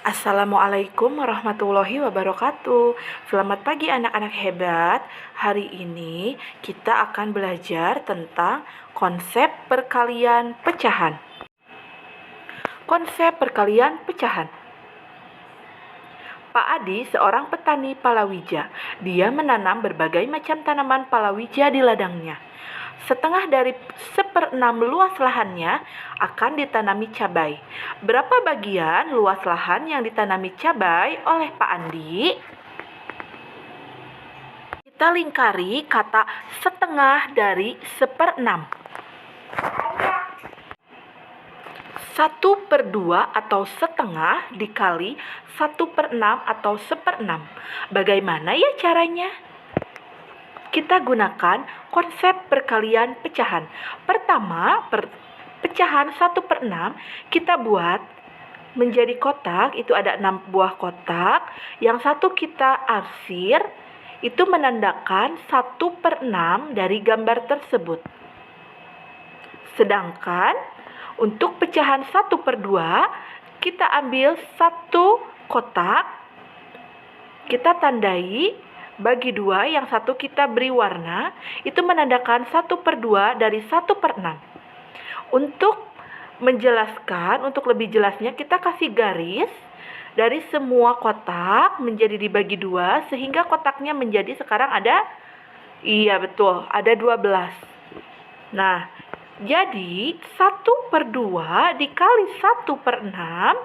Assalamualaikum warahmatullahi wabarakatuh. Selamat pagi anak-anak hebat. Hari ini kita akan belajar tentang konsep perkalian pecahan. Konsep perkalian pecahan. Pak Adi seorang petani palawija. Dia menanam berbagai macam tanaman palawija di ladangnya. Setengah dari 1/6 luas lahannya akan ditanami cabai. Berapa bagian luas lahan yang ditanami cabai oleh Pak Andi? Kita lingkari kata setengah dari 1/6. 1/2 atau setengah dikali 1/6 atau 1/6. Bagaimana ya caranya? Kita gunakan konsep perkalian pecahan. Pertama, pecahan 1/6 kita buat menjadi kotak. Itu ada 6 buah kotak. Yang satu kita arsir, itu menandakan 1/6 dari gambar tersebut. Sedangkan untuk pecahan 1/2 kita ambil satu kotak, kita tandai bagi 2, yang satu kita beri warna, itu menandakan 1/2 dari 1/6. Untuk menjelaskan, untuk lebih jelasnya kita kasih garis dari semua kotak menjadi dibagi 2, sehingga kotaknya menjadi sekarang ada, iya betul, ada 12. Nah, jadi 1/2 dikali 1/6,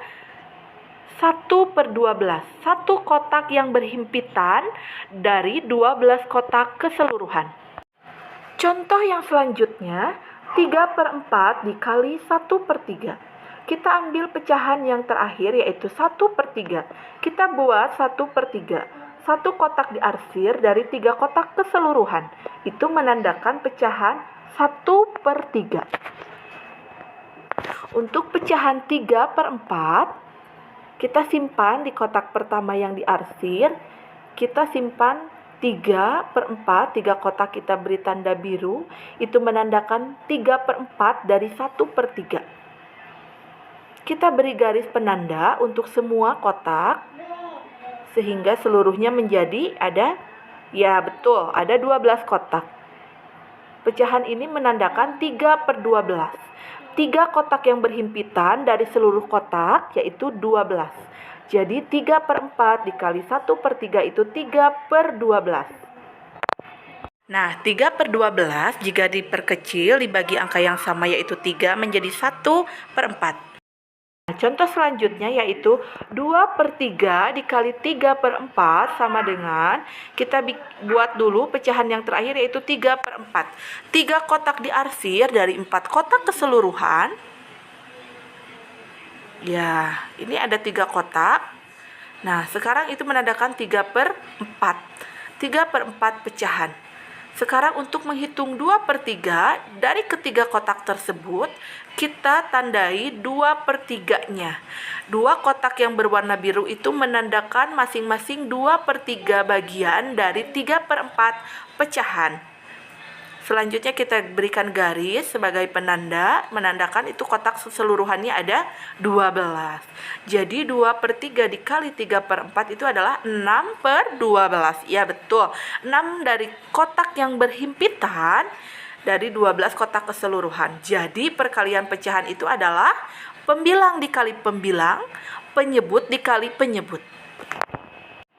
1/12. Satu kotak yang berhimpitan dari 12 kotak keseluruhan. Contoh yang selanjutnya, 3/4 dikali 1/3. Kita ambil pecahan yang terakhir yaitu 1/3. Kita buat 1/3. Satu kotak diarsir dari 3 kotak keseluruhan. Itu menandakan pecahan 1/3. Untuk pecahan 3/4, kita simpan di kotak pertama yang diarsir. Kita simpan 3/4, 3 kotak kita beri tanda biru. Itu menandakan 3/4 dari 1/3. Kita beri garis penanda untuk semua kotak, sehingga seluruhnya menjadi ada, ya betul, ada 12 kotak. Pecahan ini menandakan 3/12. 3 kotak yang berhimpitan dari seluruh kotak yaitu 12. Jadi 3/4 dikali 1/3 itu 3/12. Nah, 3/12 jika diperkecil dibagi angka yang sama yaitu 3 menjadi 1/4. Contoh selanjutnya yaitu 2/3 dikali 3/4 sama dengan, kita buat dulu pecahan yang terakhir yaitu 3/4. 3 kotak diarsir dari 4 kotak keseluruhan. Ya, ini ada 3 kotak. Nah, sekarang itu menandakan 3/4. 3/4 pecahan. Sekarang untuk menghitung 2/3 dari ketiga kotak tersebut, kita tandai 2/3-nya. 2 kotak yang berwarna biru itu menandakan masing-masing 2/3 bagian dari 3/4 pecahan. Selanjutnya kita berikan garis sebagai penanda, menandakan itu kotak keseluruhannya ada 12. Jadi 2/3 dikali 3/4 itu adalah 6/12. Ya betul, 6 dari kotak yang berhimpitan dari 12 kotak keseluruhan. Jadi perkalian pecahan itu adalah pembilang dikali pembilang, penyebut dikali penyebut.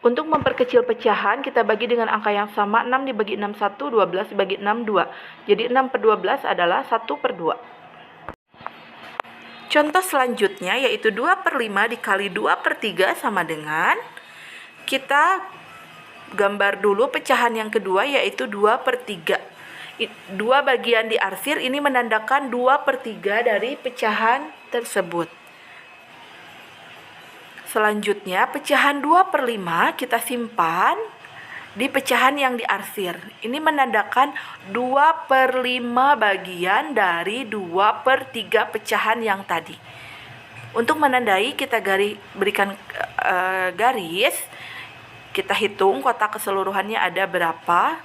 Untuk memperkecil pecahan, kita bagi dengan angka yang sama. 6 dibagi 6, 1, 12 dibagi 6, 2. Jadi 6/12 adalah 1/2. Contoh selanjutnya yaitu 2/5 dikali 2/3 sama dengan, kita gambar dulu pecahan yang kedua yaitu 2/3. 2 bagian diarsir ini menandakan 2/3 dari pecahan tersebut. Selanjutnya, pecahan 2/5 kita simpan di pecahan yang diarsir. Ini menandakan 2/5 bagian dari 2/3 pecahan yang tadi. Untuk menandai, kita berikan garis. Kita hitung kotak keseluruhannya ada berapa.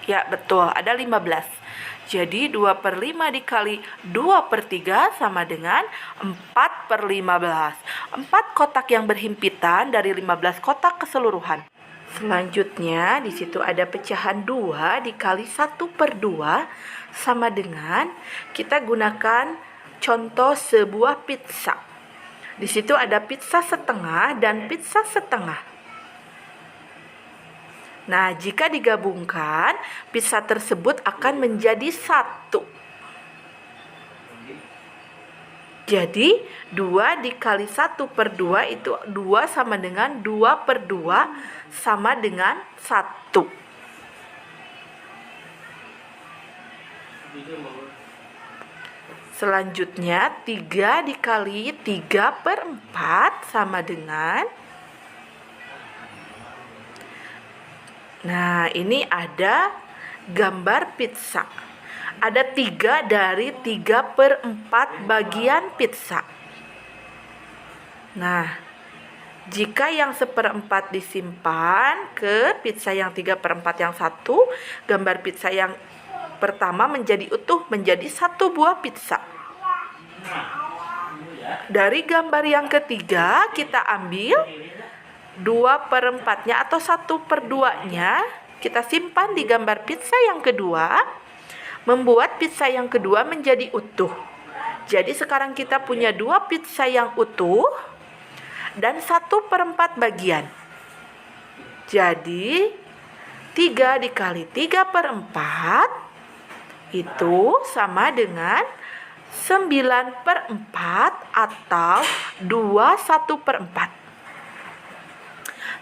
Ya betul, ada 15. Jadi 2/5 dikali 2/3 sama dengan 4/15. 4 kotak yang berhimpitan dari 15 kotak keseluruhan. Selanjutnya di situ ada pecahan 2 dikali 1/2 sama dengan kita gunakan contoh sebuah pizza. Di situ ada pizza setengah dan pizza setengah. Nah, jika digabungkan, pizza tersebut akan menjadi 1. Jadi 2 dikali 1/2 itu 2 sama dengan 2/2 sama dengan 1. Selanjutnya 3 dikali 3/4 sama dengan, nah ini ada gambar pizza. Ada 3 dari 3/4 bagian pizza. Nah, jika yang 1/4 disimpan ke pizza yang 3/4 yang 1, gambar pizza yang pertama menjadi utuh, menjadi 1 buah pizza. Dari gambar yang ketiga, kita ambil 2/4-nya atau 1/2-nya, kita simpan di gambar pizza yang kedua, membuat pizza yang kedua menjadi utuh. Jadi sekarang kita punya 2 pizza yang utuh dan 1/4 bagian. Jadi 3 dikali 3/4 itu sama dengan 9/4 atau 2/1/4.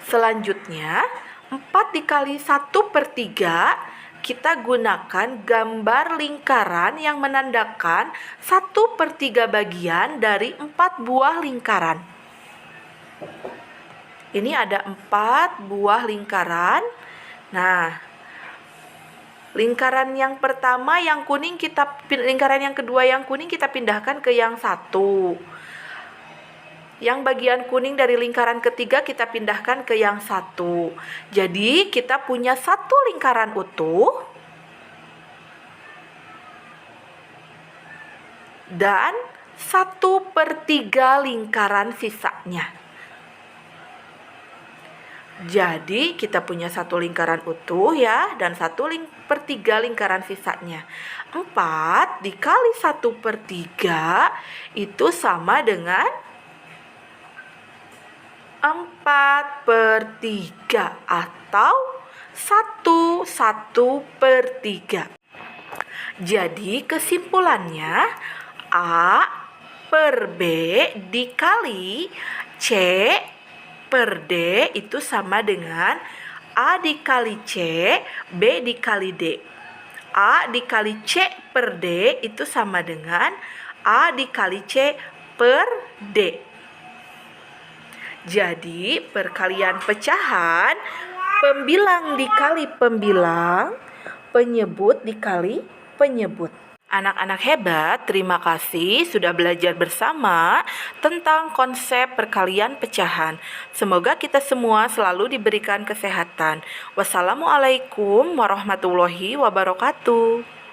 Selanjutnya 4 dikali 1/3 kita gunakan gambar lingkaran yang menandakan 1/3 bagian dari 4 buah lingkaran. Ini ada 4 buah lingkaran. Nah, lingkaran yang pertama yang kuning lingkaran yang kedua yang kuning kita pindahkan ke yang 1. Yang bagian kuning dari lingkaran ketiga kita pindahkan ke yang 1. Jadi kita punya 1 lingkaran utuh dan 1/3 lingkaran sisanya. Jadi kita punya 1 lingkaran utuh ya, dan 1/3 lingkaran sisanya. 4 dikali 1/3 itu sama dengan 4/3 atau 1/3. Jadi kesimpulannya A per B dikali C per D itu sama dengan A dikali C, B dikali D. A dikali C per D itu sama dengan A dikali C per D. Jadi perkalian pecahan, pembilang dikali pembilang, penyebut dikali penyebut. Anak-anak hebat, terima kasih sudah belajar bersama tentang konsep perkalian pecahan. Semoga kita semua selalu diberikan kesehatan. Wassalamualaikum warahmatullahi wabarakatuh.